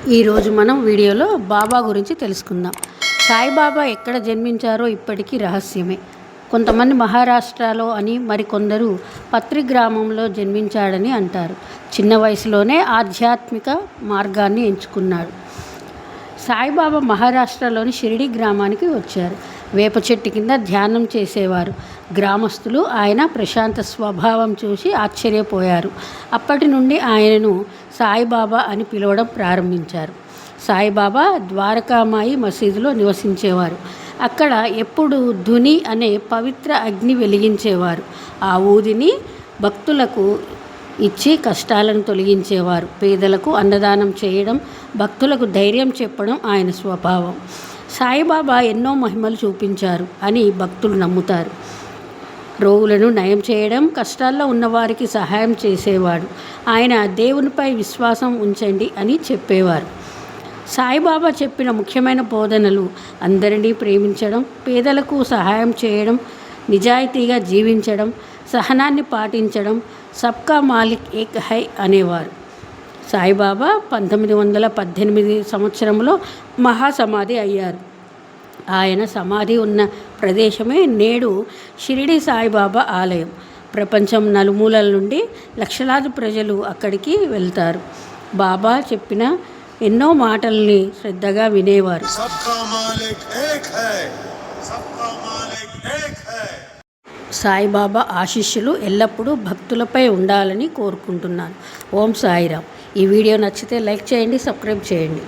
ఈరోజు మనం వీడియోలో బాబా గురించి తెలుసుకుందాం. సాయిబాబా ఎక్కడ జన్మించారో ఇప్పటికీ రహస్యమే. కొంతమంది మహారాష్ట్రలో అని, మరికొందరు పత్రి గ్రామంలో జన్మించాడని అంటారు. చిన్న వయసులోనే ఆధ్యాత్మిక మార్గాన్ని ఎంచుకున్నాడు. సాయిబాబా మహారాష్ట్రలోని షిరిడి గ్రామానికి వచ్చారు. వేప చెట్టు కింద ధ్యానం చేసేవారు. గ్రామస్తులు ఆయన ప్రశాంత స్వభావం చూసి ఆశ్చర్యపోయారు. అప్పటి నుండి ఆయనను సాయిబాబా అని పిలవడం ప్రారంభించారు. సాయిబాబా ద్వారకామాయి మసీదులో నివసించేవారు. అక్కడ ఎప్పుడు ధుని అనే పవిత్ర అగ్ని వెలిగించేవారు. ఆ ఊదిని భక్తులకు ఇచ్చి కష్టాలను తొలగించేవారు. పేదలకు అన్నదానం చేయడం, భక్తులకు ధైర్యం చెప్పడం ఆయన స్వభావం. సాయిబాబా ఎన్నో మహిమలు చూపించారు అని భక్తులు నమ్ముతారు. రోగులను నయం చేయడం, కష్టాల్లో ఉన్నవారికి సహాయం చేసేవాడు. ఆయన దేవునిపై విశ్వాసం ఉంచండి అని చెప్పేవారు. సాయిబాబా చెప్పిన ముఖ్యమైన బోధనలు అందరినీ ప్రేమించడం, పేదలకు సహాయం చేయడం, నిజాయితీగా జీవించడం, సహనాన్ని పాటించడం, సబ్కా మాలిక్ ఏక్ హై అనేవారు. సాయిబాబా 1918 సంవత్సరంలో మహాసమాధి అయ్యారు. ఆయన సమాధి ఉన్న ప్రదేశమే నేడు షిరిడి సాయిబాబా ఆలయం. ప్రపంచం నలుమూలల నుండి లక్షలాది ప్రజలు అక్కడికి వెళ్తారు. బాబా చెప్పిన ఎన్నో మాటల్ని శ్రద్ధగా వినేవారు. సాయిబాబా ఆశీస్సులు ఎల్లప్పుడూ భక్తులపై ఉండాలని కోరుకుంటున్నాను. ఓం సాయిరామ్. ఈ వీడియో నచ్చితే లైక్ చేయండి, సబ్స్క్రైబ్ చేయండి.